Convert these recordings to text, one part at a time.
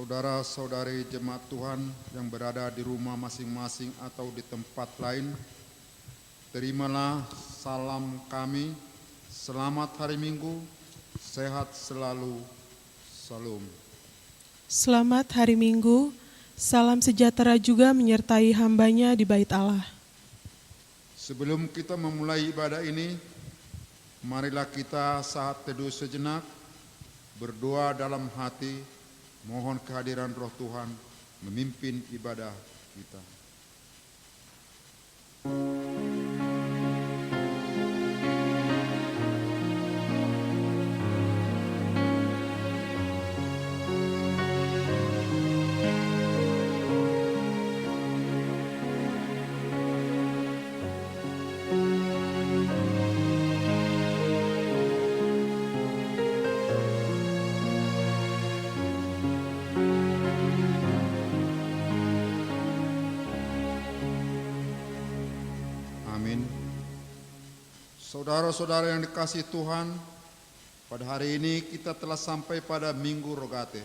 Saudara-saudari jemaat Tuhan yang berada di rumah masing-masing atau di tempat lain, terimalah salam kami. Selamat hari Minggu, sehat selalu, salam. Selamat hari Minggu, salam sejahtera juga menyertai hambanya di bait Allah. Sebelum kita memulai ibadah ini, marilah kita saat teduh sejenak, berdoa dalam hati, mohon kehadiran Roh Tuhan memimpin ibadah kita. Amin. Saudara-saudara yang dikasihi Tuhan, pada hari ini kita telah sampai pada Minggu Rogate,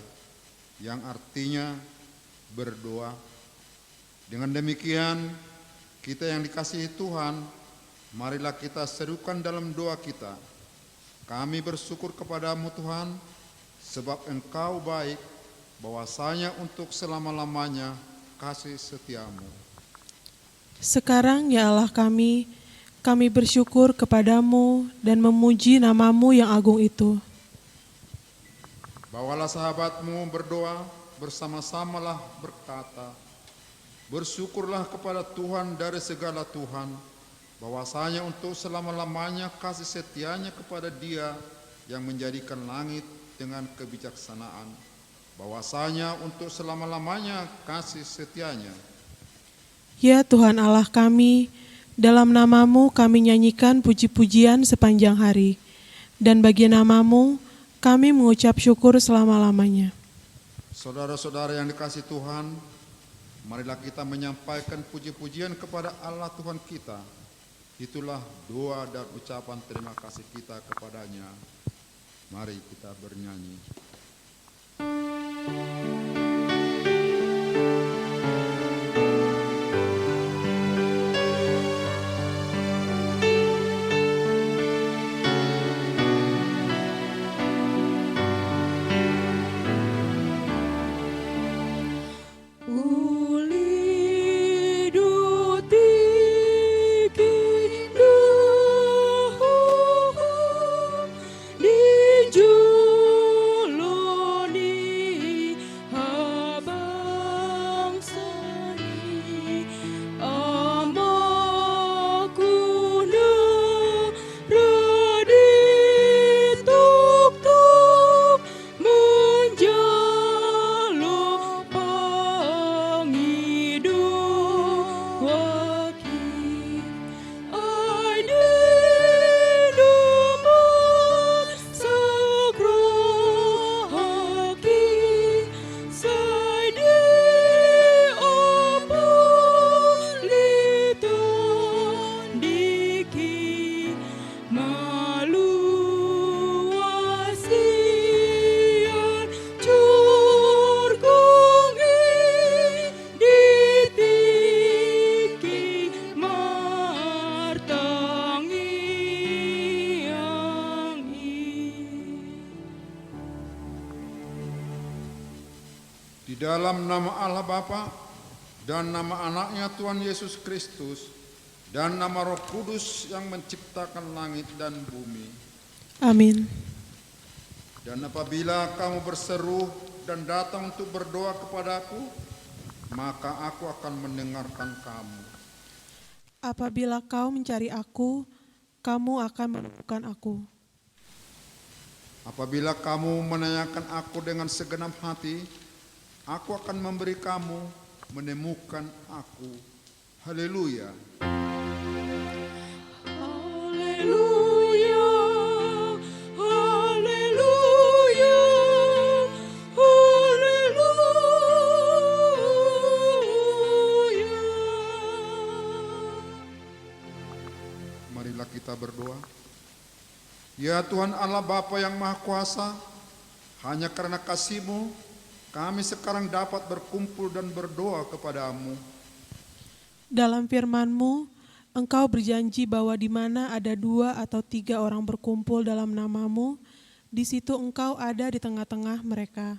yang artinya berdoa. Dengan demikian, kita yang dikasihi Tuhan, marilah kita serukan dalam doa kita. Kami bersyukur kepadamu Tuhan, sebab Engkau baik, bahwasanya untuk selama-lamanya kasih setiamu. Sekarang ya Allah kami bersyukur kepadamu dan memuji namamu yang agung itu. Bawalah sahabatmu berdoa, bersama-samalah berkata, bersyukurlah kepada Tuhan dari segala Tuhan, bahwasanya untuk selama-lamanya kasih setianya kepada Dia yang menjadikan langit dengan kebijaksanaan, bahwasanya untuk selama-lamanya kasih setianya. Ya Tuhan Allah kami, dalam namamu kami nyanyikan puji-pujian sepanjang hari, dan bagi namamu kami mengucap syukur selama-lamanya. Saudara-saudara yang dikasihi Tuhan, marilah kita menyampaikan puji-pujian kepada Allah Tuhan kita. Itulah doa dan ucapan terima kasih kita kepadanya. Mari kita bernyanyi. Di dalam nama Allah Bapa dan nama anaknya Tuhan Yesus Kristus dan nama Roh Kudus yang menciptakan langit dan bumi. Amin. Dan apabila kamu berseru dan datang untuk berdoa kepadaku, maka aku akan mendengarkan kamu. Apabila kau mencari aku, kamu akan menemukan aku. Apabila kamu menanyakan aku dengan segenap hati, aku akan memberi kamu menemukan aku. Haleluya. Haleluya, haleluya, haleluya. Marilah kita berdoa. Ya Tuhan Allah Bapa yang Maha Kuasa, hanya karena kasih-Mu kami sekarang dapat berkumpul dan berdoa kepadamu. Dalam firman-Mu, Engkau berjanji bahwa di mana ada 2 atau 3 orang berkumpul dalam nama-Mu, di situ Engkau ada di tengah-tengah mereka.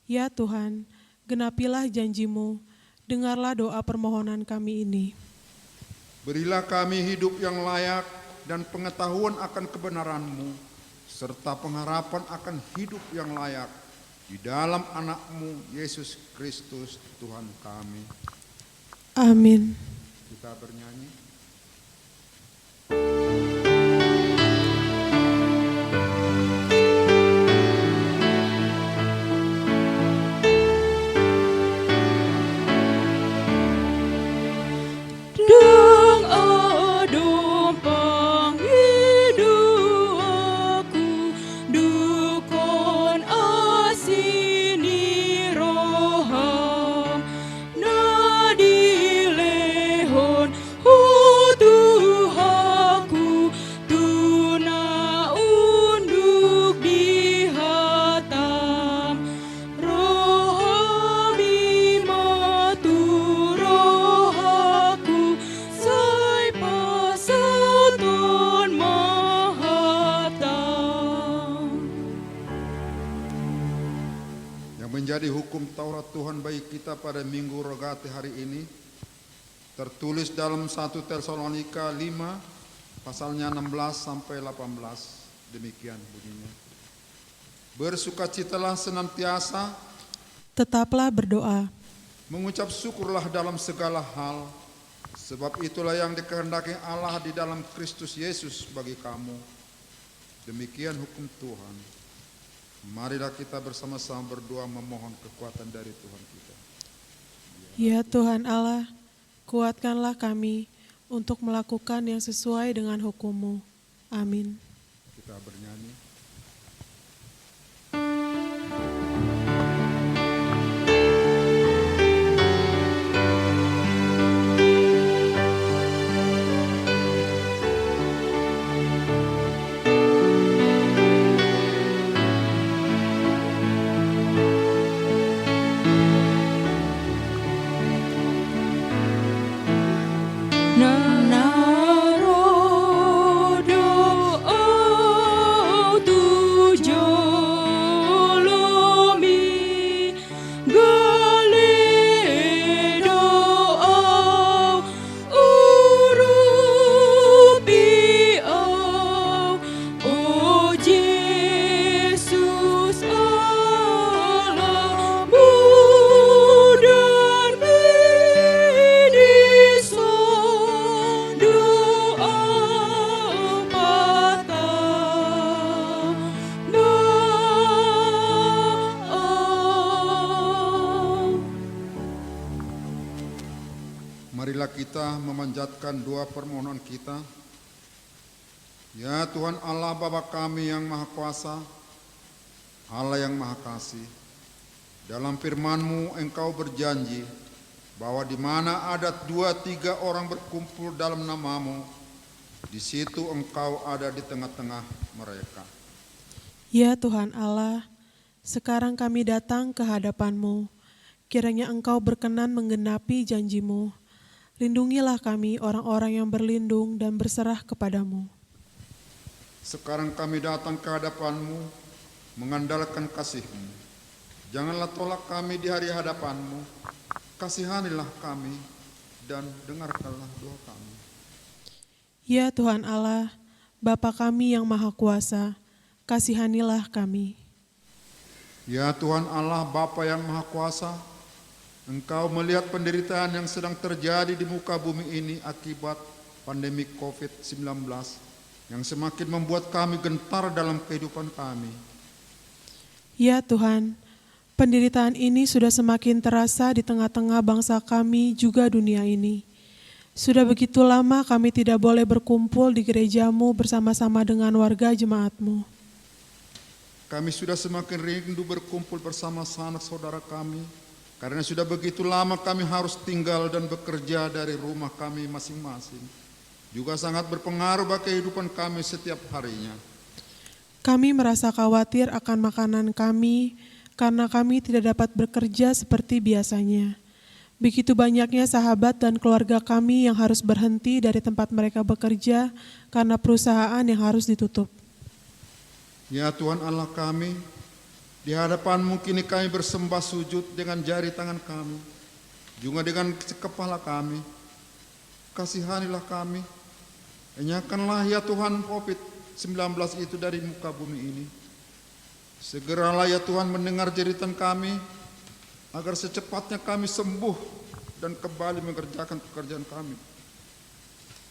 Ya Tuhan, genapilah janji-Mu, dengarlah doa permohonan kami ini. Berilah kami hidup yang layak dan pengetahuan akan kebenaran-Mu, serta pengharapan akan hidup yang layak di dalam anak-Mu, Yesus Kristus Tuhan kami. Amin. Kita bernyanyi. Menjadi hukum Taurat Tuhan bagi kita pada Minggu Rogate hari ini tertulis dalam 1 Tesalonika 5 pasalnya 16 sampai 18. Demikian bunyinya. Bersukacitalah senantiasa, tetaplah berdoa, mengucap syukurlah dalam segala hal, sebab itulah yang dikehendaki Allah di dalam Kristus Yesus bagi kamu. Demikian hukum Tuhan. Marilah kita bersama-sama berdoa memohon kekuatan dari Tuhan kita. Ya Tuhan Allah, kuatkanlah kami untuk melakukan yang sesuai dengan hukum-Mu. Amin. Kita bernyanyi. Marilah kita memanjatkan doa permohonan kita. Ya Tuhan Allah Bapa kami yang Maha Kuasa, Allah yang Maha Kasih, dalam firman-Mu Engkau berjanji bahwa di mana ada 2-3 orang berkumpul dalam nama-Mu, di situ Engkau ada di tengah-tengah mereka. Ya Tuhan Allah, sekarang kami datang ke hadapan-Mu. Kiranya Engkau berkenan menggenapi janji-Mu. Lindungilah kami orang-orang yang berlindung dan berserah kepadamu. Sekarang kami datang ke hadapan-Mu, mengandalkan kasih-Mu. Janganlah tolak kami di hari hadapan-Mu. Kasihanilah kami dan dengarkanlah doa kami. Ya Tuhan Allah, Bapa kami yang Maha Kuasa, kasihanilah kami. Ya Tuhan Allah Bapa yang Maha Kuasa, Engkau melihat penderitaan yang sedang terjadi di muka bumi ini akibat pandemi COVID-19 yang semakin membuat kami gentar dalam kehidupan kami. Ya Tuhan, penderitaan ini sudah semakin terasa di tengah-tengah bangsa kami juga dunia ini. Sudah begitu lama kami tidak boleh berkumpul di gereja-Mu bersama-sama dengan warga jemaat-Mu. Kami sudah semakin rindu berkumpul bersama sanak saudara kami, karena sudah begitu lama kami harus tinggal dan bekerja dari rumah kami masing-masing. Juga sangat berpengaruh bagi kehidupan kami setiap harinya. Kami merasa khawatir akan makanan kami, karena kami tidak dapat bekerja seperti biasanya. Begitu banyaknya sahabat dan keluarga kami yang harus berhenti dari tempat mereka bekerja karena perusahaan yang harus ditutup. Ya Tuhan Allah kami, di hadapan-Mu kini kami bersembah sujud dengan jari tangan kami, juga dengan kepala kami. Kasihanilah kami, enyahkanlah ya Tuhan COVID-19 itu dari muka bumi ini. Segeralah ya Tuhan mendengar jeritan kami, agar secepatnya kami sembuh dan kembali mengerjakan pekerjaan kami.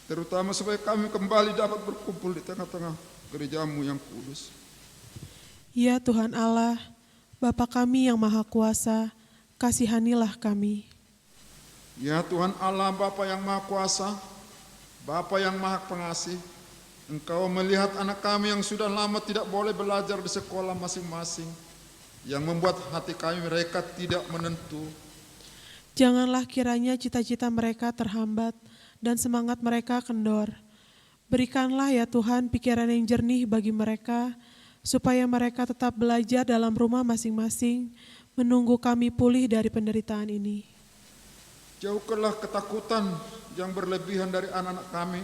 Terutama supaya kami kembali dapat berkumpul di tengah-tengah gereja-Mu yang kudus. Ya Tuhan Allah, Bapa kami yang Maha Kuasa, kasihanilah kami. Ya Tuhan Allah, Bapa yang Maha Kuasa, Bapa yang Maha Pengasih, Engkau melihat anak kami yang sudah lama tidak boleh belajar di sekolah masing-masing, yang membuat hati kami mereka tidak menentu. Janganlah kiranya cita-cita mereka terhambat dan semangat mereka kendor. Berikanlah ya Tuhan pikiran yang jernih bagi mereka, supaya mereka tetap belajar dalam rumah masing-masing, menunggu kami pulih dari penderitaan ini. Jauhkanlah ketakutan yang berlebihan dari anak-anak kami,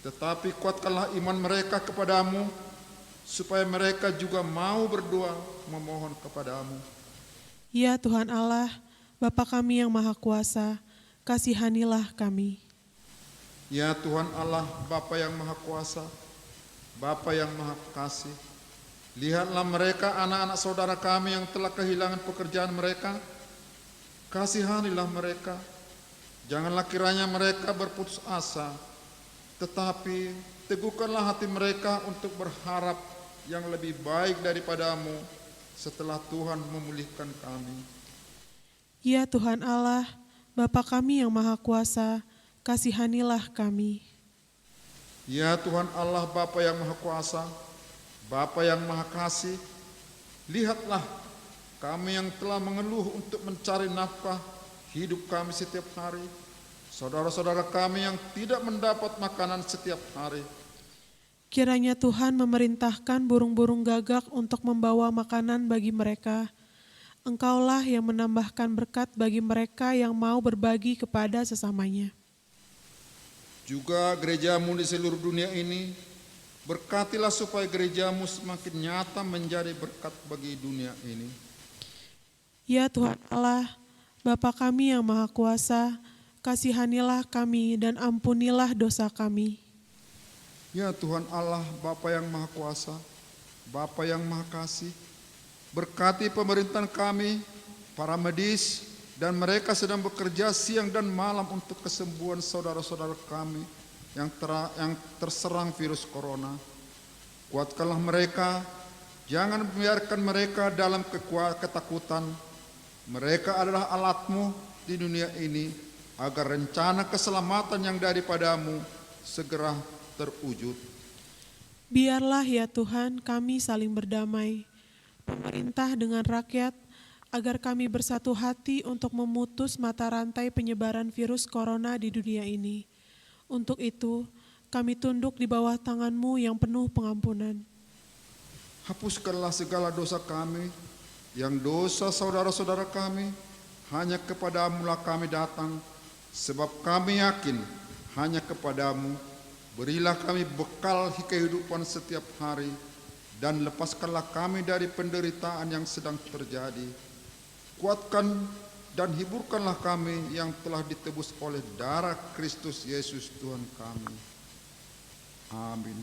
tetapi kuatkanlah iman mereka kepadamu, supaya mereka juga mau berdoa memohon kepadamu. Ya Tuhan Allah, Bapa kami yang Maha Kuasa, kasihanilah kami. Ya Tuhan Allah, Bapa yang Maha Kuasa, Bapa yang Maha Kasih, lihatlah mereka anak-anak saudara kami yang telah kehilangan pekerjaan mereka. Kasihanilah mereka, janganlah kiranya mereka berputus asa, tetapi teguhkanlah hati mereka untuk berharap yang lebih baik daripadamu setelah Tuhan memulihkan kami. Ya Tuhan Allah, Bapa kami yang Maha Kuasa, kasihanilah kami. Ya Tuhan Allah, Bapa yang Maha Kuasa, Bapa yang Maha Kasih, lihatlah kami yang telah mengeluh untuk mencari nafkah hidup kami setiap hari, saudara-saudara kami yang tidak mendapat makanan setiap hari. Kiranya Tuhan memerintahkan burung-burung gagak untuk membawa makanan bagi mereka. Engkaulah yang menambahkan berkat bagi mereka yang mau berbagi kepada sesamanya. Juga gereja-Mu di seluruh dunia ini, berkatilah supaya gereja-Mu semakin nyata menjadi berkat bagi dunia ini. Ya Tuhan Allah, Bapa kami yang Maha Kuasa, kasihanilah kami dan ampunilah dosa kami. Ya Tuhan Allah, Bapa yang Maha Kuasa, Bapa yang Maha Kasih, berkati pemerintahan kami, para medis, dan mereka sedang bekerja siang dan malam untuk kesembuhan saudara-saudara kami yang terserang virus corona. Kuatkanlah mereka, jangan biarkan mereka dalam ketakutan. Mereka adalah alat-Mu di dunia ini, agar rencana keselamatan yang daripadamu segera terwujud. Biarlah ya Tuhan kami saling berdamai, pemerintah dengan rakyat, agar kami bersatu hati untuk memutus mata rantai penyebaran virus corona di dunia ini. Untuk itu, kami tunduk di bawah tangan-Mu yang penuh pengampunan. Hapuskanlah segala dosa kami, yang dosa saudara-saudara kami, hanya kepadamu-lah kami datang, sebab kami yakin hanya kepadamu. Berilah kami bekal kehidupan setiap hari, dan lepaskanlah kami dari penderitaan yang sedang terjadi. Kuatkan dan hiburkanlah kami yang telah ditebus oleh darah Kristus Yesus Tuhan kami. Amin.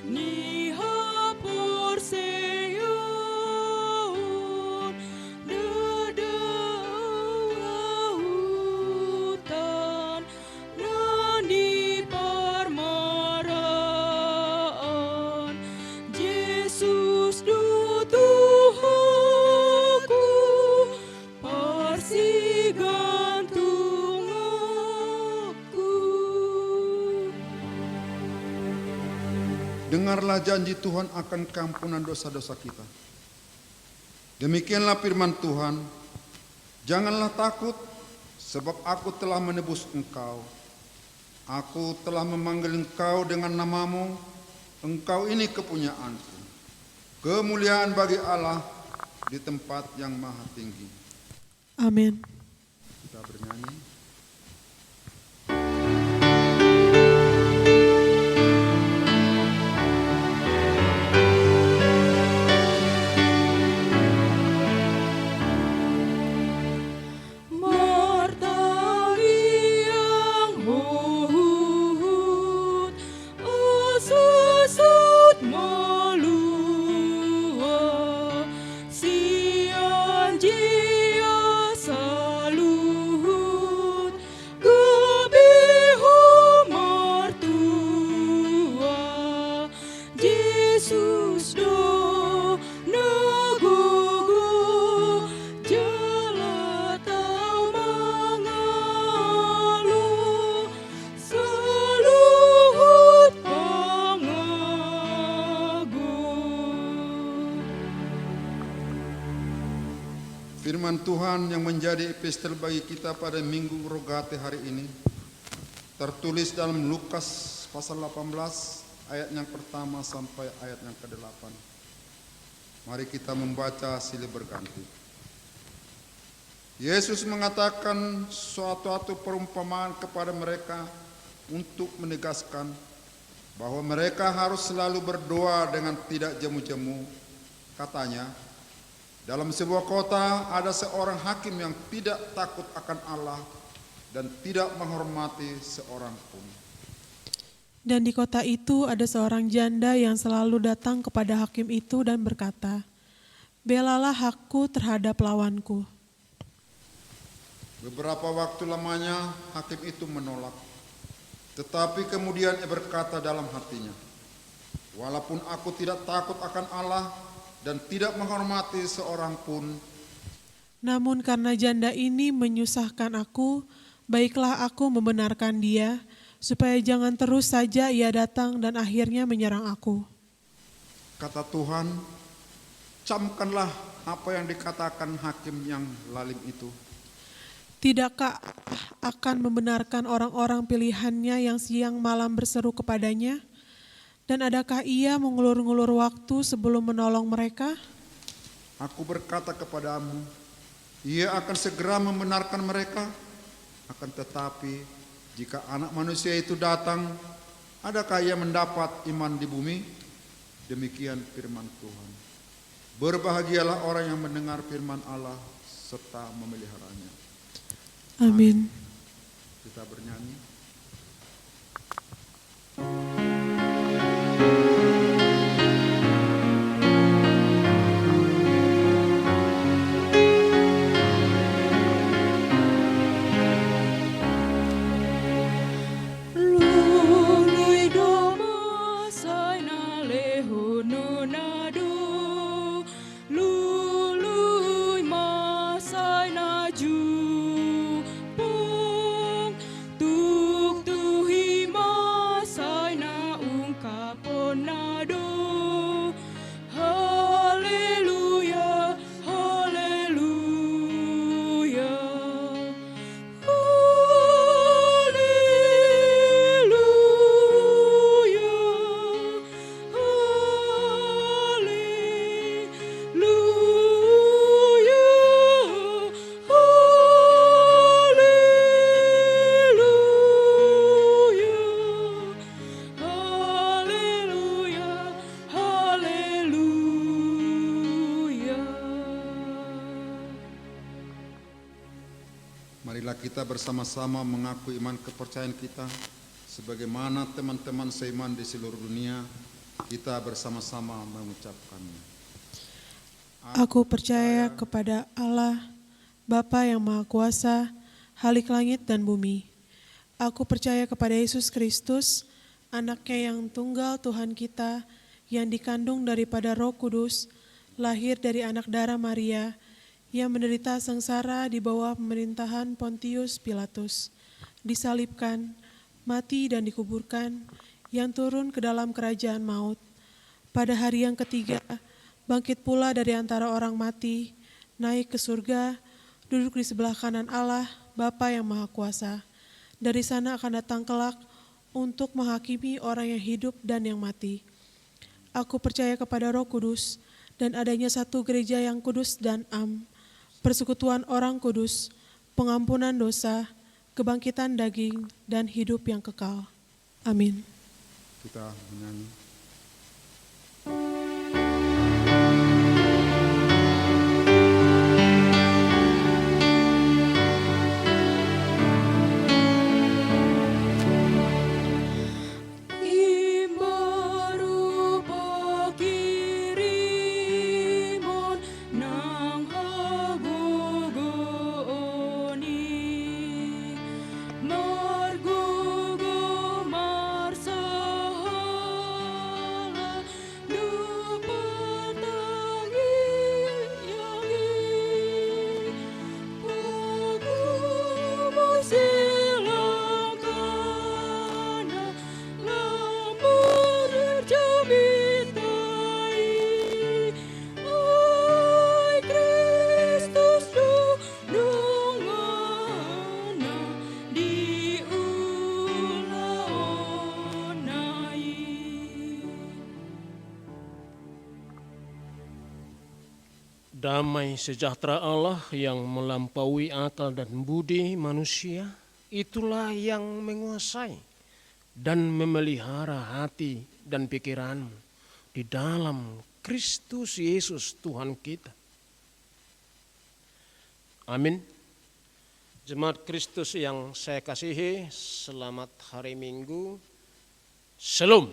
Ni dengarlah janji Tuhan akan keampunan dosa-dosa kita. Demikianlah firman Tuhan, janganlah takut, sebab aku telah menebus engkau. Aku telah memanggil engkau dengan namamu, engkau ini kepunyaanku. Kemuliaan bagi Allah di tempat yang maha tinggi. Amin. Kita bernyanyi. Firman Tuhan yang menjadi epistel bagi kita pada Minggu Rogate hari ini tertulis dalam Lukas pasal 18 ayat yang pertama sampai ayat yang ke-8. Mari kita membaca silih berganti. Yesus mengatakan suatu perumpamaan kepada mereka untuk menegaskan bahwa mereka harus selalu berdoa dengan tidak jemu-jemu. Katanya, dalam sebuah kota ada seorang hakim yang tidak takut akan Allah dan tidak menghormati seorang pun. Dan di kota itu ada seorang janda yang selalu datang kepada hakim itu dan berkata, "Belalah hakku terhadap lawanku." Beberapa waktu lamanya hakim itu menolak. Tetapi kemudian ia berkata dalam hatinya, "Walaupun aku tidak takut akan Allah dan tidak menghormati seorang pun, namun karena janda ini menyusahkan aku, baiklah aku membenarkan dia, supaya jangan terus saja ia datang dan akhirnya menyerang aku." Kata Tuhan, camkanlah apa yang dikatakan hakim yang lalim itu. Tidakkah akan membenarkan orang-orang pilihannya yang siang malam berseru kepadanya? Dan adakah ia mengulur-ngulur waktu sebelum menolong mereka? Aku berkata kepadamu, ia akan segera membenarkan mereka. Akan tetapi, jika Anak Manusia itu datang, adakah ia mendapat iman di bumi? Demikian firman Tuhan. Berbahagialah orang yang mendengar firman Allah serta memeliharanya. Amin. Kita bernyanyi. Marilah kita bersama-sama mengaku iman kepercayaan kita sebagaimana teman-teman seiman di seluruh dunia kita bersama-sama mengucapkannya. Aku percaya kepada Allah, Bapa yang Maha Kuasa, Halik langit dan bumi. Aku percaya kepada Yesus Kristus, Anaknya yang tunggal Tuhan kita, yang dikandung daripada Roh Kudus, lahir dari anak darah Maria, yang menderita sengsara di bawah pemerintahan Pontius Pilatus, disalibkan, mati dan dikuburkan, yang turun ke dalam kerajaan maut, Pada hari yang ketiga, bangkit pula dari antara orang mati, naik ke surga, duduk di sebelah kanan Allah, Bapa yang Maha Kuasa. Dari sana akan datang kelak untuk menghakimi orang yang hidup dan yang mati. Aku percaya kepada Roh Kudus dan adanya satu gereja yang kudus dan persekutuan orang kudus, pengampunan dosa, kebangkitan daging, dan hidup yang kekal. Amin. Kita menyanyi. Damai sejahtera Allah yang melampaui akal dan budi manusia, itulah yang menguasai dan memelihara hati dan pikiranmu di dalam Kristus Yesus Tuhan kita. Amin. Jemaat Kristus yang saya kasihi, selamat hari Minggu. Shalom.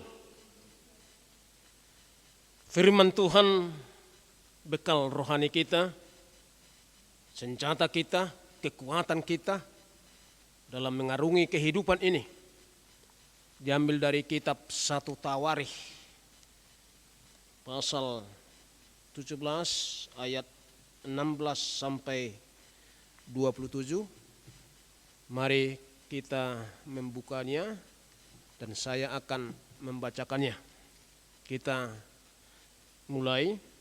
Firman Tuhan bekal rohani kita, senjata kita, kekuatan kita dalam mengarungi kehidupan ini. Diambil dari kitab 1 Tawarikh pasal 17 ayat 16 sampai 27. Mari kita membukanya dan saya akan membacakannya. Kita mulai.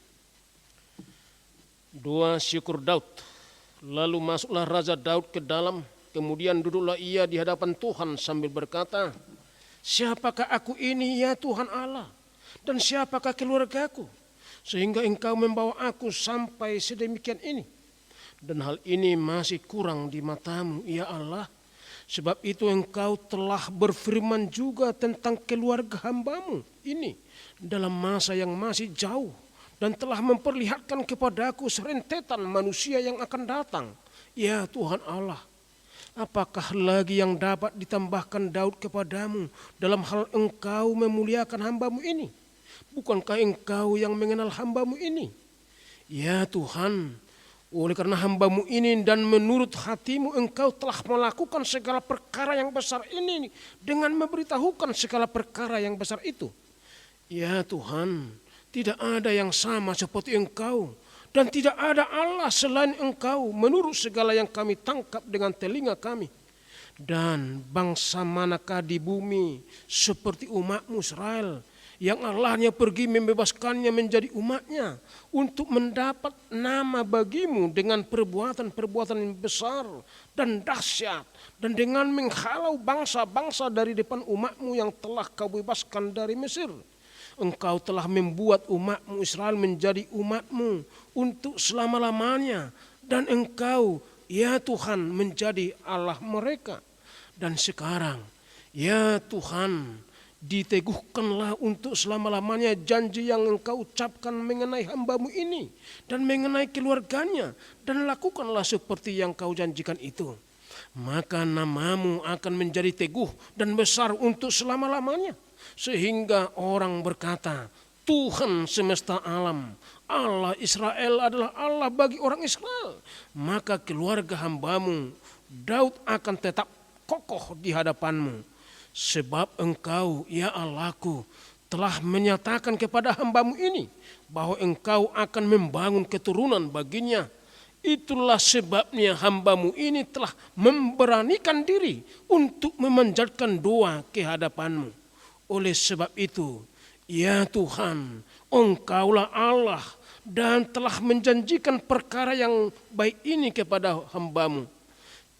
Doa syukur Daud. Lalu masuklah Raja Daud ke dalam, kemudian duduklah ia di hadapan Tuhan sambil berkata, siapakah aku ini ya Tuhan Allah, dan siapakah keluargaku, sehingga engkau membawa aku sampai sedemikian ini. Dan hal ini masih kurang di matamu ya Allah, sebab itu engkau telah berfirman juga tentang keluarga hambamu ini dalam masa yang masih jauh, dan telah memperlihatkan kepadaku serentetan manusia yang akan datang. Ya Tuhan Allah, apakah lagi yang dapat ditambahkan Daud kepadamu dalam hal engkau memuliakan hambamu ini? Bukankah engkau yang mengenal hambamu ini? Ya Tuhan, oleh karena hambamu ini dan menurut hatimu engkau telah melakukan segala perkara yang besar ini dengan memberitahukan segala perkara yang besar itu. Ya Tuhan, tidak ada yang sama seperti engkau, dan tidak ada Allah selain engkau menurut segala yang kami tangkap dengan telinga kami. Dan bangsa manakah di bumi seperti umatmu Israel, yang Allahnya pergi membebaskannya menjadi umatnya untuk mendapat nama bagimu dengan perbuatan-perbuatan yang besar dan dahsyat, dan dengan menghalau bangsa-bangsa dari depan umatmu yang telah kau bebaskan dari Mesir. Engkau telah membuat umatmu Israel menjadi umatmu untuk selama-lamanya. Dan engkau, ya Tuhan, menjadi Allah mereka. Dan sekarang, ya Tuhan, diteguhkanlah untuk selama-lamanya janji yang engkau ucapkan mengenai hambamu ini dan mengenai keluarganya. Dan lakukanlah seperti yang kau janjikan itu. Maka namamu akan menjadi teguh dan besar untuk selama-lamanya. Sehingga orang berkata, Tuhan semesta alam, Allah Israel adalah Allah bagi orang Israel. Maka keluarga hambamu Daud akan tetap kokoh di hadapanmu. Sebab engkau, ya Allahku, telah menyatakan kepada hambamu ini bahwa engkau akan membangun keturunan baginya. Itulah sebabnya hambamu ini telah memberanikan diri untuk memanjatkan doa ke hadapanmu. Oleh sebab itu, Ya Tuhan, Engkaulah Allah dan telah menjanjikan perkara yang baik ini kepada hamba-Mu.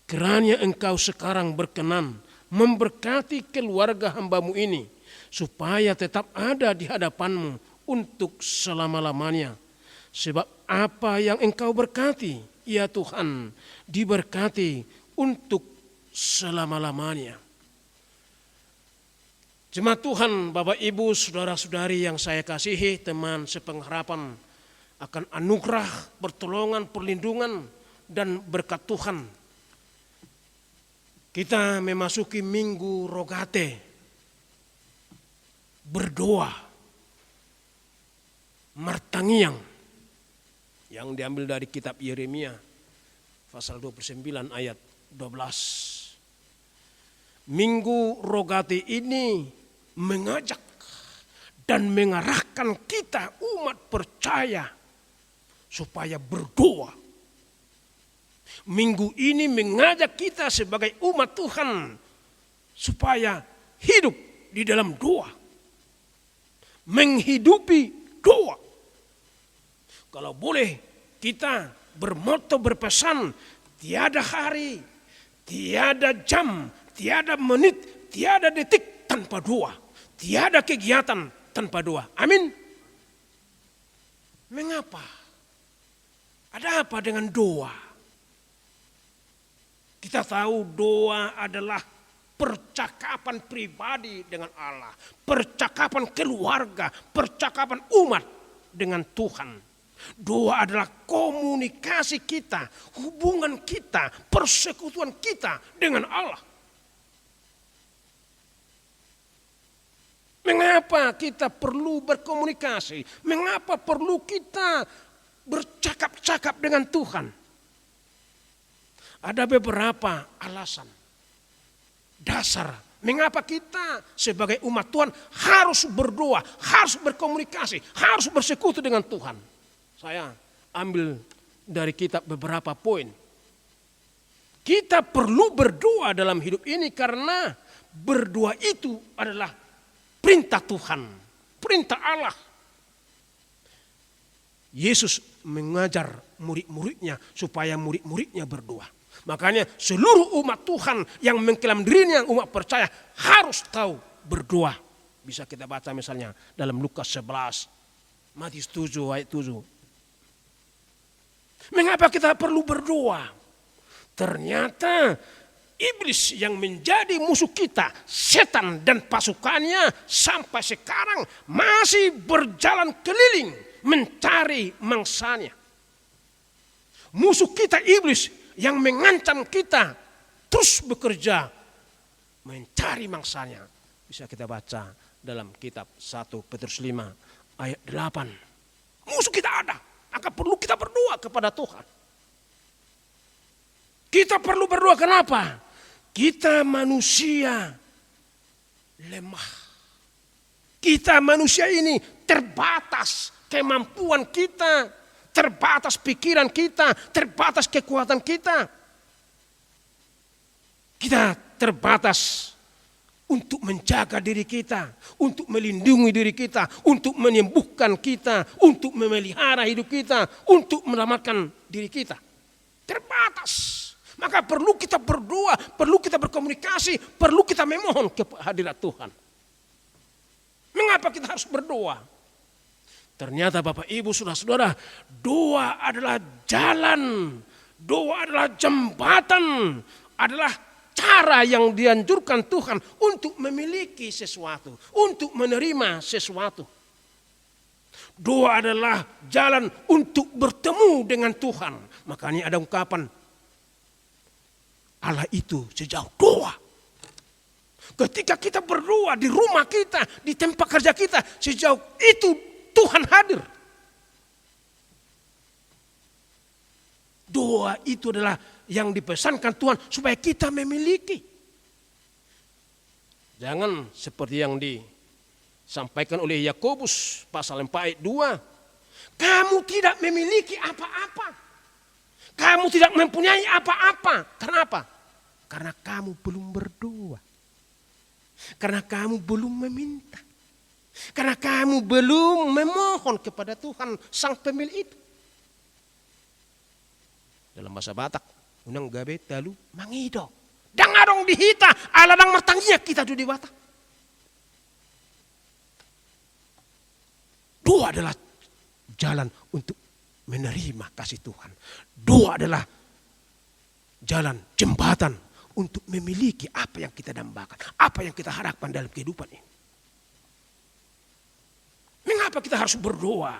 Kiranya Engkau sekarang berkenan memberkati keluarga hamba-Mu ini, supaya tetap ada di hadapan-Mu untuk selama-lamanya. Sebab apa yang Engkau berkati, ya Tuhan, diberkati untuk selama-lamanya. Jemaat Tuhan, Bapak Ibu, Saudara-saudari yang saya kasihi, teman sepengharapan, akan anugerah, pertolongan, perlindungan, dan berkat Tuhan. Kita memasuki Minggu Rogate, berdoa, martangiang, yang diambil dari kitab Yeremia, pasal 29 ayat 12. Minggu Rogate ini mengajak dan mengarahkan kita umat percaya supaya berdoa. Minggu ini mengajak kita sebagai umat Tuhan supaya hidup di dalam doa. Menghidupi doa. Kalau boleh kita bermoto berpesan, tiada hari, tiada jam, tiada menit, tiada detik tanpa doa. Tiada kegiatan tanpa doa. Amin. Mengapa? Ada apa dengan doa? Kita tahu doa adalah percakapan pribadi dengan Allah. Percakapan keluarga, percakapan umat dengan Tuhan. Doa adalah komunikasi kita, hubungan kita, persekutuan kita dengan Allah. Mengapa kita perlu berkomunikasi? Mengapa perlu kita bercakap-cakap dengan Tuhan? Ada beberapa alasan, dasar. Mengapa kita sebagai umat Tuhan harus berdoa, harus berkomunikasi, harus bersekutu dengan Tuhan. Saya ambil dari kitab beberapa poin. Kita perlu berdoa dalam hidup ini karena berdoa itu adalah perintah Tuhan, perintah Allah. Yesus mengajar murid-muridnya supaya murid-muridnya berdoa. Makanya seluruh umat Tuhan yang mengklaim dirinya umat percaya harus tahu berdoa. Bisa kita baca misalnya dalam Lukas 11, Matius 7 ayat 7. Mengapa kita perlu berdoa? Ternyata iblis yang menjadi musuh kita, setan dan pasukannya sampai sekarang masih berjalan keliling mencari mangsanya. Musuh kita iblis yang mengancam kita terus bekerja mencari mangsanya. Bisa kita baca dalam kitab 1 Petrus 5 ayat 8. Musuh kita ada, maka perlu kita berdoa kepada Tuhan. Kita perlu berdoa kenapa? Kita manusia lemah. Kita manusia ini terbatas kemampuan kita, terbatas pikiran kita, terbatas kekuatan kita. Kita terbatas untuk menjaga diri kita, untuk melindungi diri kita, untuk menyembuhkan kita, untuk memelihara hidup kita, untuk menyelamatkan diri kita. Terbatas. Maka perlu kita berdoa, perlu kita berkomunikasi, perlu kita memohon kehadirat Tuhan. Mengapa kita harus berdoa? Ternyata Bapak Ibu Saudara-saudara, doa adalah jalan, doa adalah jembatan, adalah cara yang dianjurkan Tuhan untuk memiliki sesuatu, untuk menerima sesuatu. Doa adalah jalan untuk bertemu dengan Tuhan. Makanya ada ungkapan, Allah itu sejauh doa. Ketika kita berdoa di rumah kita, di tempat kerja kita, sejauh itu Tuhan hadir. Doa itu adalah yang dipesankan Tuhan supaya kita memiliki. Jangan seperti yang disampaikan oleh Yakobus pasal 4 ayat 2. Kamu tidak memiliki apa-apa. Kamu tidak mempunyai apa-apa. Kenapa? Karena kamu belum berdoa. Karena kamu belum meminta. Karena kamu belum memohon kepada Tuhan sang pemilik itu. Dalam bahasa Batak, unang gabe talu mangido. Dangarong dihita, aladang martangnya kita di Batak. Dua adalah jalan untuk menerima kasih Tuhan. Dua adalah jalan jembatan untuk memiliki apa yang kita dambakan, apa yang kita harapkan dalam kehidupan ini. Mengapa kita harus berdoa?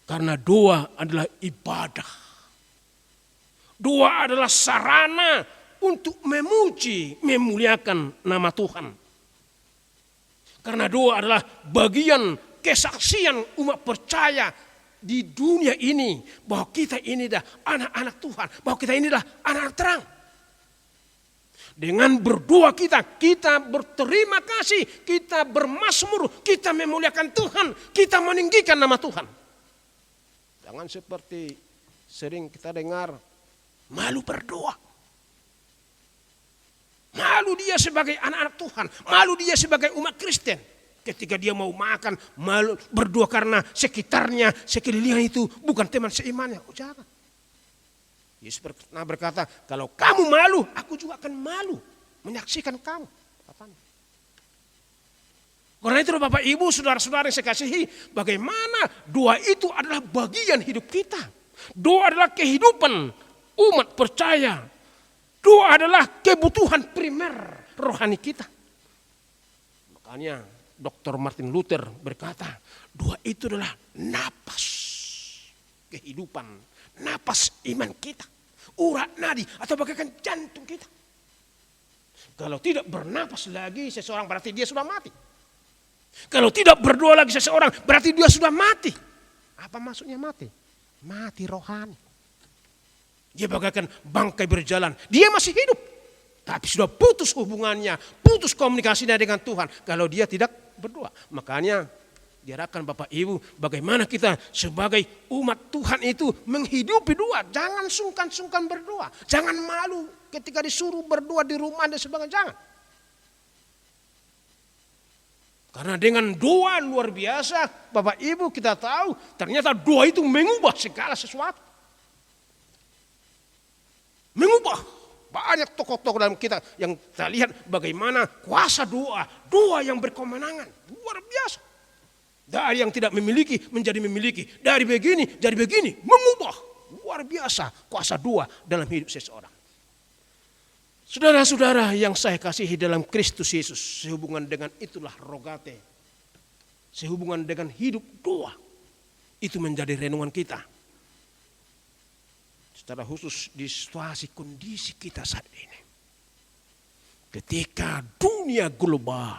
Karena doa adalah ibadah. Doa adalah sarana untuk memuji, memuliakan nama Tuhan. Karena doa adalah bagian kesaksian umat percaya di dunia ini bahwa kita ini dah anak-anak Tuhan, bahwa kita ini dah anak terang. Dengan berdoa kita berterima kasih, kita bermazmur, kita memuliakan Tuhan, kita meninggikan nama Tuhan. Jangan seperti sering kita dengar, malu berdoa. Malu dia sebagai anak-anak Tuhan, malu dia sebagai umat Kristen. Ketika dia mau makan, malu berdoa karena sekitarnya, sekeliling itu bukan teman seimannya. Oh, jangan. Yesus pernah berkata, kalau kamu malu, aku juga akan malu menyaksikan kamu. Katanya. Karena itu Bapak Ibu, saudara-saudara yang saya kasihi, bagaimana doa itu adalah bagian hidup kita. Doa adalah kehidupan umat percaya. Doa adalah kebutuhan primer rohani kita. Makanya Dr. Martin Luther berkata, doa itu adalah napas kehidupan, napas iman kita, urat nadi atau bagaikan jantung kita. Kalau tidak bernapas lagi seseorang berarti dia sudah mati. Kalau tidak berdoa lagi seseorang berarti dia sudah mati. Apa maksudnya mati? Mati rohani. Dia bagaikan bangkai berjalan. Dia masih hidup. Tapi sudah putus hubungannya, putus komunikasinya dengan Tuhan. Kalau dia tidak berdoa. Makanya diharapkan Bapak Ibu bagaimana kita sebagai umat Tuhan itu menghidupi doa. Jangan sungkan-sungkan berdoa. Jangan malu ketika disuruh berdoa di rumah dan sebagainya. Jangan. Karena dengan doa luar biasa Bapak Ibu kita tahu ternyata doa itu mengubah segala sesuatu. Mengubah. Banyak tokoh-tokoh dalam kita yang kita lihat bagaimana kuasa doa. Doa yang berkemenangan. Luar biasa. Dari yang tidak memiliki menjadi memiliki. Dari begini jadi begini. Mengubah. Luar biasa kuasa doa dalam hidup seseorang. Saudara-saudara yang saya kasihi dalam Kristus Yesus. Sehubungan dengan itulah rogate. Sehubungan dengan hidup doa. Itu menjadi renungan kita. Secara khusus di situasi kondisi kita saat ini. Ketika dunia global,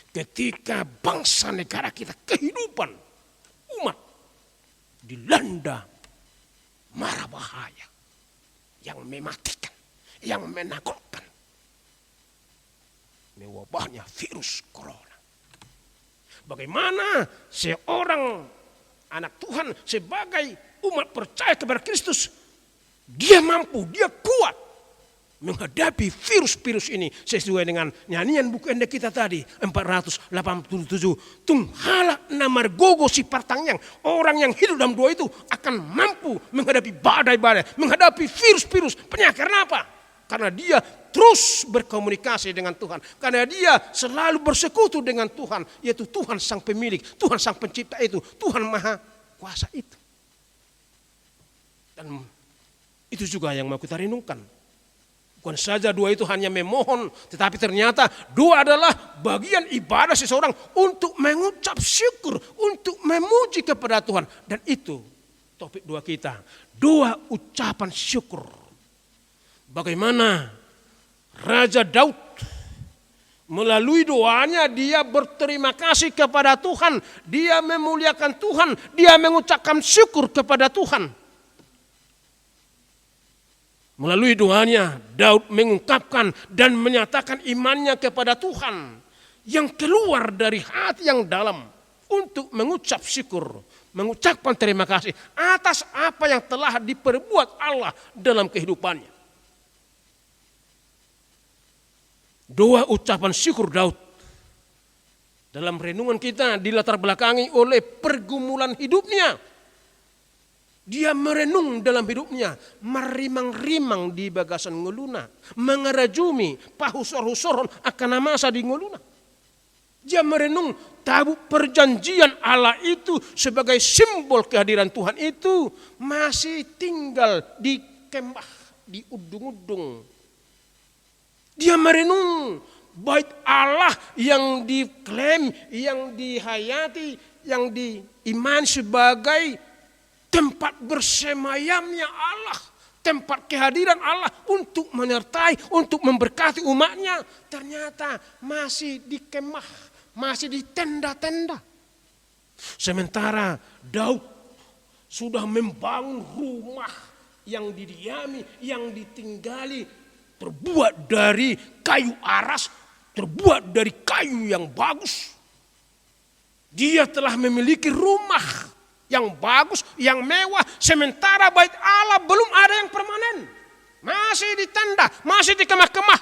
ketika bangsa negara kita, kehidupan umat dilanda mara bahaya yang mematikan, yang menakutkan. Mewabahnya virus corona. Bagaimana seorang anak Tuhan sebagai umat percaya kepada Kristus, dia mampu, dia kuat menghadapi virus-virus ini sesuai dengan nyanyian buku ende kita tadi 487. Tunghala namargogo si partangyang, orang yang hidup dalam doa itu akan mampu menghadapi badai-badai, menghadapi virus-virus penyakit. Kenapa? Karena dia terus berkomunikasi dengan Tuhan, karena dia selalu bersekutu dengan Tuhan, yaitu Tuhan sang pemilik, Tuhan sang pencipta itu, Tuhan maha kuasa itu. Dan itu juga yang mau kita renungkan. Bukan saja doa itu hanya memohon, tetapi ternyata doa adalah bagian ibadah seseorang untuk mengucap syukur, untuk memuji kepada Tuhan. Dan itu topik doa kita, doa ucapan syukur. Bagaimana Raja Daud melalui doanya dia berterima kasih kepada Tuhan, dia memuliakan Tuhan, dia mengucapkan syukur kepada Tuhan. Melalui doanya, Daud mengungkapkan dan menyatakan imannya kepada Tuhan yang keluar dari hati yang dalam untuk mengucap syukur, mengucapkan terima kasih atas apa yang telah diperbuat Allah dalam kehidupannya. Doa ucapan syukur Daud Dalam renungan kita dilatar belakangi oleh pergumulan hidupnya. Dia merenung dalam hidupnya, merimang-rimang di bagasan nguluna, mengerajumi pahusor-husoron akan masa di nguluna. Dia merenung tabu perjanjian Allah itu sebagai simbol kehadiran Tuhan itu masih tinggal di kemah, di udung-udung. Dia merenung bait Allah yang diklaim, yang dihayati, yang diimani sebagai tempat bersemayamnya Allah, tempat kehadiran Allah untuk menyertai, untuk memberkati umatnya. Ternyata masih di kemah, masih di tenda-tenda. Sementara Daud sudah membangun rumah yang didiami, yang ditinggali, terbuat dari kayu aras, terbuat dari kayu yang bagus. Dia telah memiliki rumah yang bagus, yang mewah, sementara bait Allah belum ada yang permanen. Masih di tenda, masih di kemah-kemah.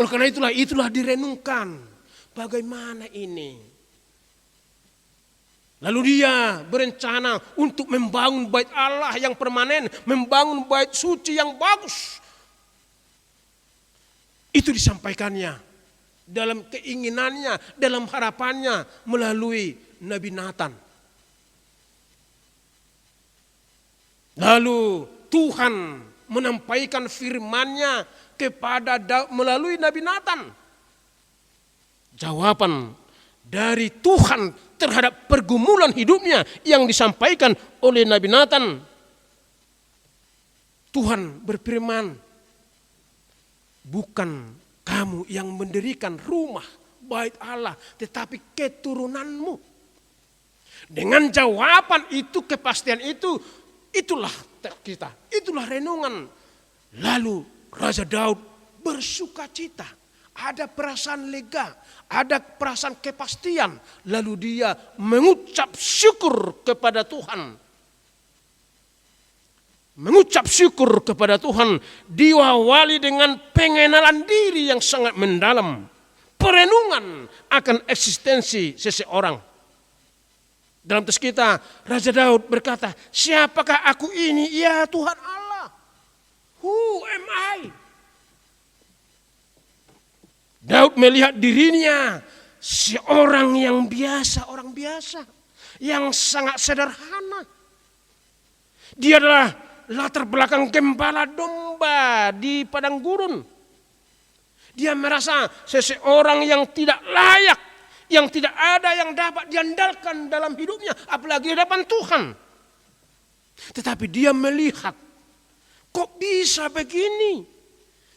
Oleh karena itulah direnungkan. Bagaimana ini? Lalu dia berencana untuk membangun bait Allah yang permanen, membangun bait suci yang bagus. Itu disampaikannya dalam keinginannya, dalam harapannya melalui Nabi Nathan. Lalu Tuhan menyampaikan firman-Nya kepada Daud melalui Nabi Nathan. Jawaban dari Tuhan terhadap pergumulan hidupnya yang disampaikan oleh Nabi Nathan. Tuhan berfirman, bukan kamu yang mendirikan rumah bait Allah, tetapi keturunanmu. Dengan jawaban itu, kepastian itu, itulah kita, itulah renungan. Lalu Raja Daud bersuka cita, ada perasaan lega, ada perasaan kepastian. Lalu dia mengucap syukur kepada Tuhan. Mengucap syukur kepada Tuhan diawali dengan pengenalan diri yang sangat mendalam. Perenungan akan eksistensi seseorang. Dalam teks kita, Raja Daud berkata, siapakah aku ini? Ya Tuhan Allah. Who am I? Daud melihat dirinya seorang yang biasa, orang biasa. Yang sangat sederhana. Dia adalah latar belakang gembala domba di padang gurun. Dia merasa seseorang yang tidak layak, yang tidak ada yang dapat diandalkan dalam hidupnya, apalagi di hadapan Tuhan. Tetapi dia melihat, kok bisa begini?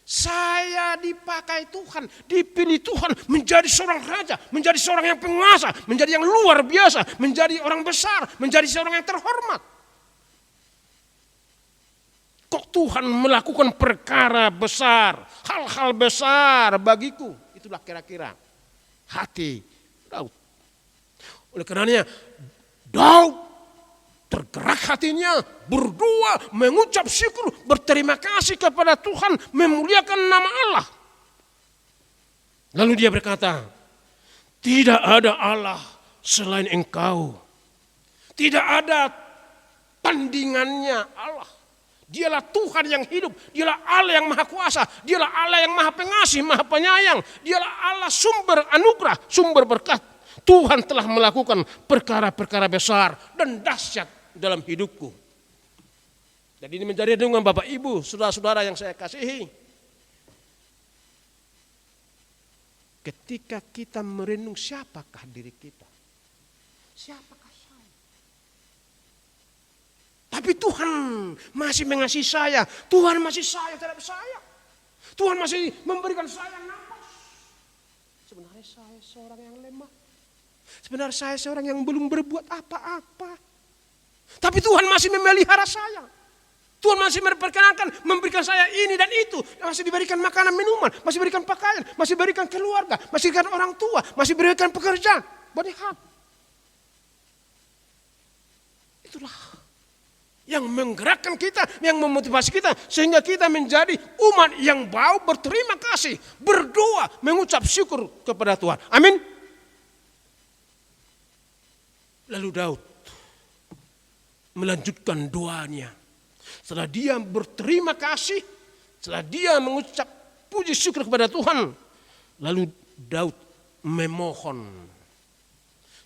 Saya dipakai Tuhan, dipilih Tuhan menjadi seorang raja, menjadi seorang yang penguasa, menjadi yang luar biasa, menjadi orang besar, menjadi seorang yang terhormat. Kok Tuhan melakukan perkara besar, hal-hal besar bagiku? Itulah kira-kira hati Daud. Oleh karenanya Daud tergerak hatinya, berdoa, mengucap syukur, berterima kasih kepada Tuhan, memuliakan nama Allah. Lalu dia berkata, tidak ada Allah selain Engkau. Tidak ada tandingannya Allah. Dialah Tuhan yang hidup, dialah Allah yang maha kuasa, dialah Allah yang maha pengasih, maha penyayang, dialah Allah sumber anugerah, sumber berkat. Tuhan telah melakukan perkara-perkara besar dan dahsyat dalam hidupku. Jadi ini menjadi renungan Bapak Ibu, saudara-saudara yang saya kasihi. Ketika kita merenung siapakah diri kita? Siapakah saya? Tapi Tuhan masih mengasihi saya. Tuhan masih sayang terhadap saya. Tuhan masih memberikan saya nafas. Sebenarnya saya seorang yang lemah. Sebenarnya saya seorang yang belum berbuat apa-apa. Tapi Tuhan masih memelihara saya. Tuhan masih memperkenankan memberikan saya ini dan itu. Masih diberikan makanan, minuman, masih berikan pakaian, masih berikan keluarga, masih berikan orang tua, masih berikan pekerjaan. Banyak hal. Itulah yang menggerakkan kita, yang memotivasi kita, sehingga kita menjadi umat yang mau berterima kasih, berdoa, mengucap syukur kepada Tuhan. Amin. Lalu Daud melanjutkan doanya. Setelah dia berterima kasih, setelah dia mengucap puji syukur kepada Tuhan, lalu Daud memohon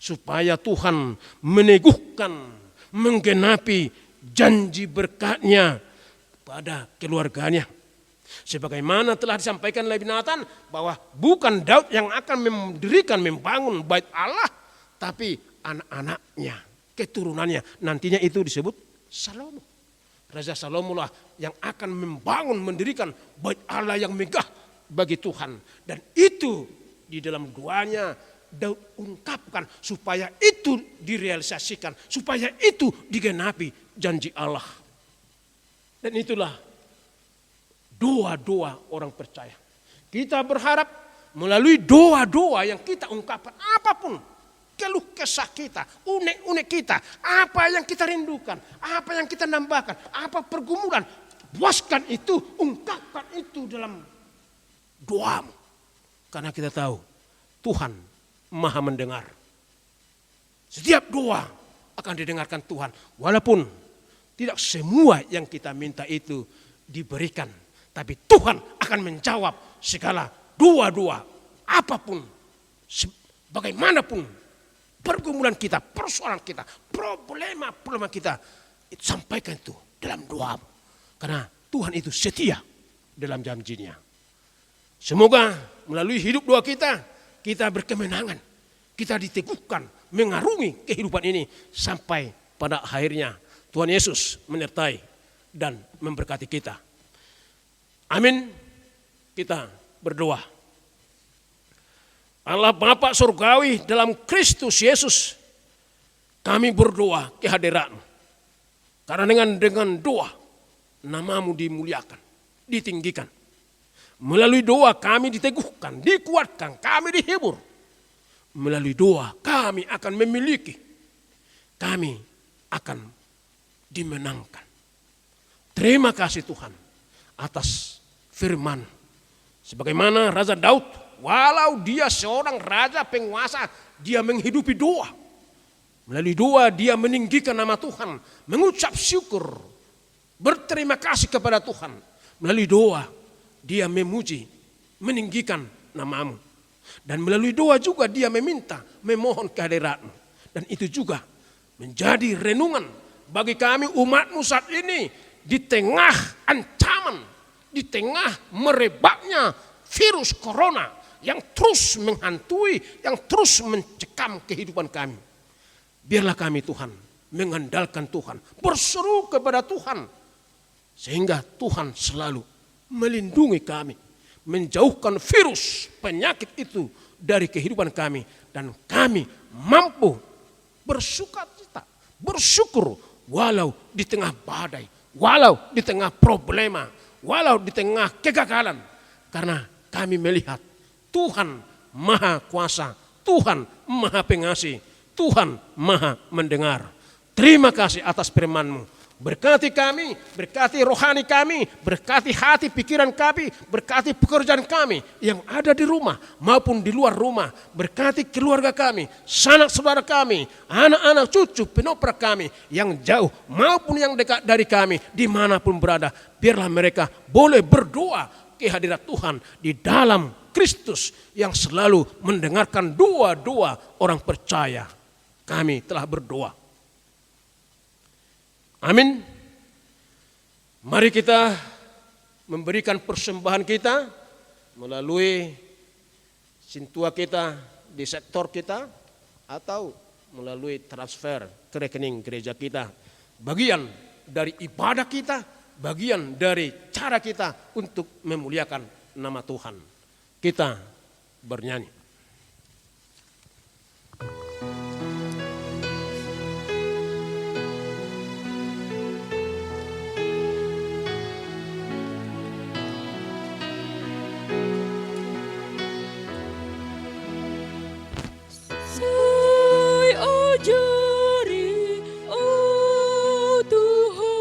supaya Tuhan meneguhkan, menggenapi janji berkat-Nya pada keluarganya. Sebagaimana telah disampaikan oleh Nathan bahwa bukan Daud yang akan mendirikan, membangun bait Allah, tapi anak-anaknya, keturunannya. Nantinya itu disebut Salomo. Raja Salomo lah yang akan membangun, mendirikan bait Allah yang megah bagi Tuhan. Dan itu di dalam doanya Daud ungkapkan supaya itu direalisasikan, supaya itu digenapi janji Allah. Dan itulah doa-doa orang percaya. Kita berharap melalui doa-doa yang kita ungkapkan, apapun keluh kesah kita, unek-unek kita, apa yang kita rindukan, apa yang kita nambahkan, apa pergumulan, puaskan itu, ungkapkan itu dalam doamu. Karena kita tahu Tuhan Maha mendengar. Setiap doa akan didengarkan Tuhan. Walaupun tidak semua yang kita minta itu diberikan. Tapi Tuhan akan menjawab segala doa-doa. Apapun, bagaimanapun pergumulan kita, persoalan kita, problema kita. Sampaikan itu dalam doa. Karena Tuhan itu setia dalam janjinya. Semoga melalui hidup doa kita berkemenangan, kita diteguhkan, mengarungi kehidupan ini sampai pada akhirnya Tuhan Yesus menyertai dan memberkati kita. Amin. Kita berdoa. Allah Bapa Surgawi dalam Kristus Yesus, kami berdoa kehadiran-Mu. Karena dengan doa nama-Mu dimuliakan, ditinggikan. Melalui doa kami diteguhkan, dikuatkan, kami dihibur. Melalui doa kami akan memiliki, kami akan dimenangkan. Terima kasih Tuhan atas firman. Sebagaimana Raja Daud, walau dia seorang raja penguasa, dia menghidupi doa. Melalui doa dia meninggikan nama Tuhan, mengucap syukur, berterima kasih kepada Tuhan. Melalui doa dia memuji, meninggikan nama-Mu. Dan melalui doa juga dia meminta, memohon kehadiran-Mu. Dan itu juga menjadi renungan bagi kami umat-Mu saat ini. Di tengah ancaman, di tengah merebaknya virus corona yang terus menghantui, yang terus mencekam kehidupan kami. Biarlah kami Tuhan mengandalkan Tuhan, berseru kepada Tuhan. Sehingga Tuhan selalu melindungi kami, menjauhkan virus penyakit itu dari kehidupan kami, dan kami mampu bersukacita, bersyukur walau di tengah badai, walau di tengah problema, walau di tengah kegagalan, karena kami melihat Tuhan Maha Kuasa, Tuhan Maha Pengasih, Tuhan Maha Mendengar. Terima kasih atas firman-Mu. Berkati kami, berkati rohani kami, berkati hati pikiran kami, berkati pekerjaan kami yang ada di rumah maupun di luar rumah. Berkati keluarga kami, sanak saudara kami, anak-anak cucu penoprak kami yang jauh maupun yang dekat dari kami, dimanapun berada. Biarlah mereka boleh berdoa kehadirat Tuhan di dalam Kristus yang selalu mendengarkan doa-doa orang percaya. Kami telah berdoa. Amin. Mari kita memberikan persembahan kita melalui sintua kita di sektor kita atau melalui transfer ke rekening gereja kita. Bagian dari ibadah kita, bagian dari cara kita untuk memuliakan nama Tuhan. Kita bernyanyi. Jari, oh Tuhan.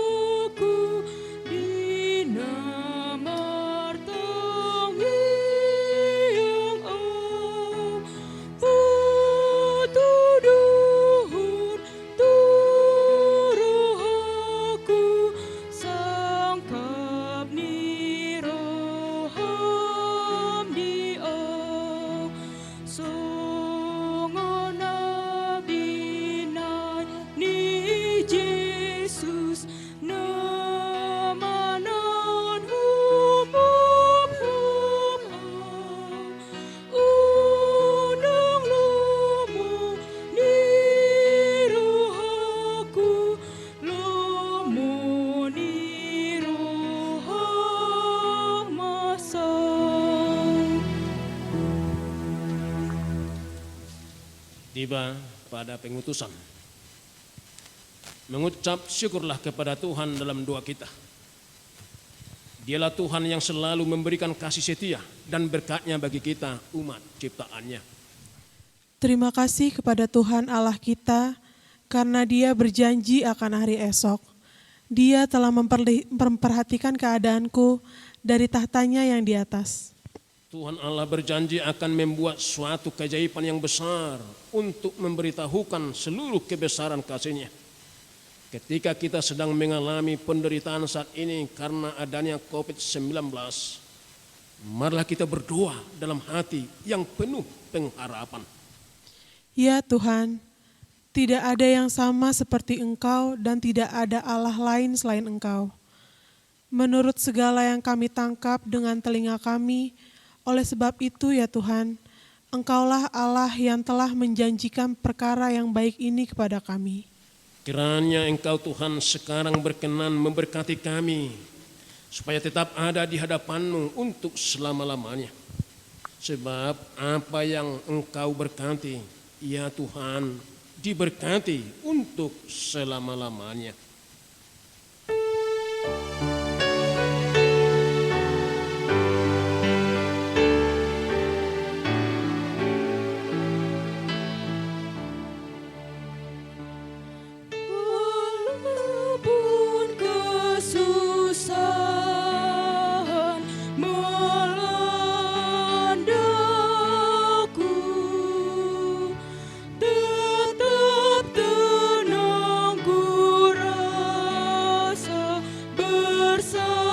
Tiba pada pengutusan. Mengucap syukurlah kepada Tuhan dalam doa kita. Dialah Tuhan yang selalu memberikan kasih setia dan berkat-Nya bagi kita umat ciptaan-Nya. Terima kasih kepada Tuhan Allah kita karena Dia berjanji akan hari esok. Dia telah memperhatikan keadaanku dari tahtanya yang di atas. Tuhan Allah berjanji akan membuat suatu keajaiban yang besar untuk memberitahukan seluruh kebesaran kasih-Nya. Ketika kita sedang mengalami penderitaan saat ini karena adanya COVID-19, marilah kita berdoa dalam hati yang penuh pengharapan. Ya Tuhan, tidak ada yang sama seperti Engkau dan tidak ada Allah lain selain Engkau. Menurut segala yang kami tangkap dengan telinga kami, oleh sebab itu ya Tuhan, Engkaulah Allah yang telah menjanjikan perkara yang baik ini kepada kami. Kiranya Engkau Tuhan sekarang berkenan memberkati kami, supaya tetap ada di hadapan-Mu untuk selama-lamanya. Sebab apa yang Engkau berkati, ya Tuhan, diberkati untuk selama-lamanya. Walaupun kesusahan melandaku, tetap tenang ku rasa bersamamu.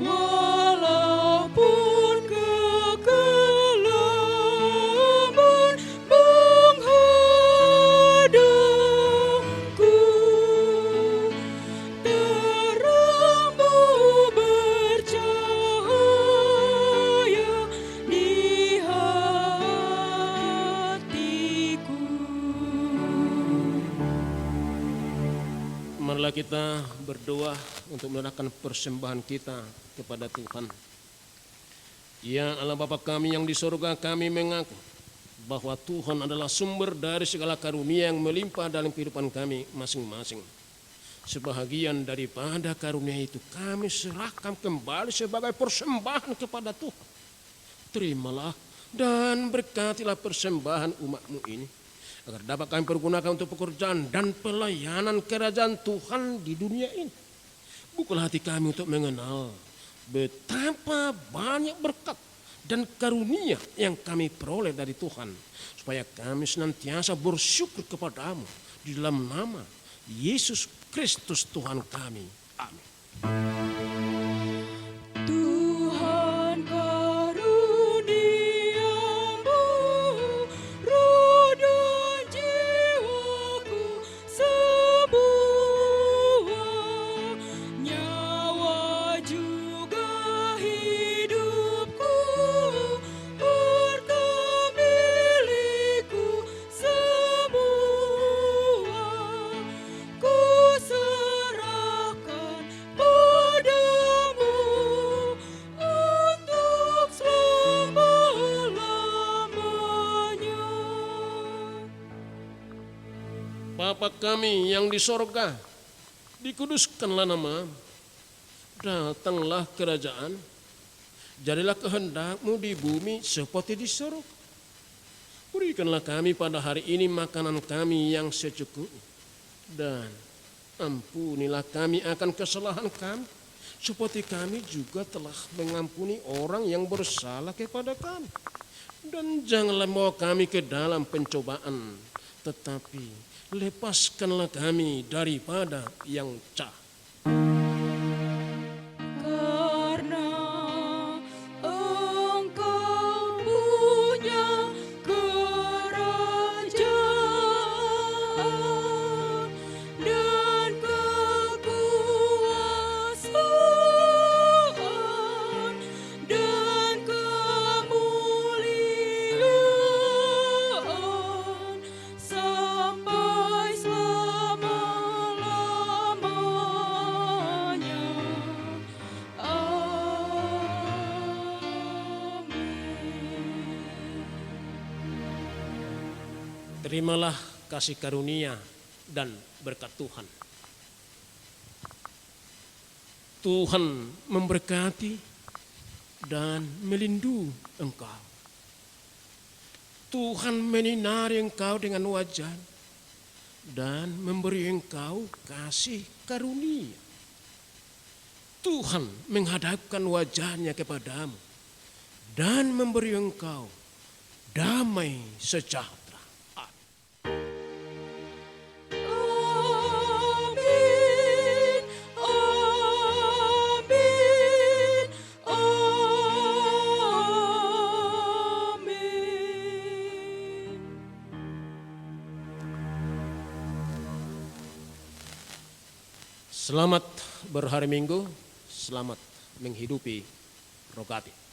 Walaupun kekelaman menghadangku, terang-Mu bercahaya di hatiku. Marilah kita berdoa untuk menyerahkan persembahan kita kepada Tuhan. Ya Allah Bapa kami yang di surga, kami mengaku bahwa Tuhan adalah sumber dari segala karunia yang melimpah dalam kehidupan kami masing-masing. Sebahagian daripada karunia itu kami serahkan kembali sebagai persembahan kepada Tuhan. Terimalah dan berkatilah persembahan umat-Mu ini, agar dapat kami pergunakan untuk pekerjaan dan pelayanan kerajaan Tuhan di dunia ini. Bukalah hati kami untuk mengenal betapa banyak berkat dan karunia yang kami peroleh dari Tuhan, supaya kami senantiasa bersyukur kepada-Mu di dalam nama Yesus Kristus Tuhan kami. Amin. Tuhan karuniamu, roh dan jiwaku semua, nyawa juga hidupku, harta milikku semua, ku serahkan padamu untuk selama-lamanya. Bapa kami yang di sorga, dikuduskanlah nama, datanglah kerajaan, jadilah kehendak-Mu di bumi seperti di surga. Berikanlah kami pada hari ini makanan kami yang secukupnya, dan ampunilah kami akan kesalahan kami, seperti kami juga telah mengampuni orang yang bersalah kepada kami. Dan janganlah membawa kami ke dalam pencobaan, tetapi lepaskanlah kami daripada yang jahat. Karena Engkau punya kerajaan dan kekuasaan dan kemuliaan sampai selama-lamanya. Terimalah kasih karunia dan berkat Tuhan. Tuhan memberkati dan melindungi engkau. Tuhan menyinari engkau dengan wajah dan memberi engkau kasih karunia. Tuhan menghadapkan wajahnya kepadamu dan memberi engkau damai sejahtera. Amin, amin, amin. Selamat berhari Minggu, selamat menghidupi rogatif.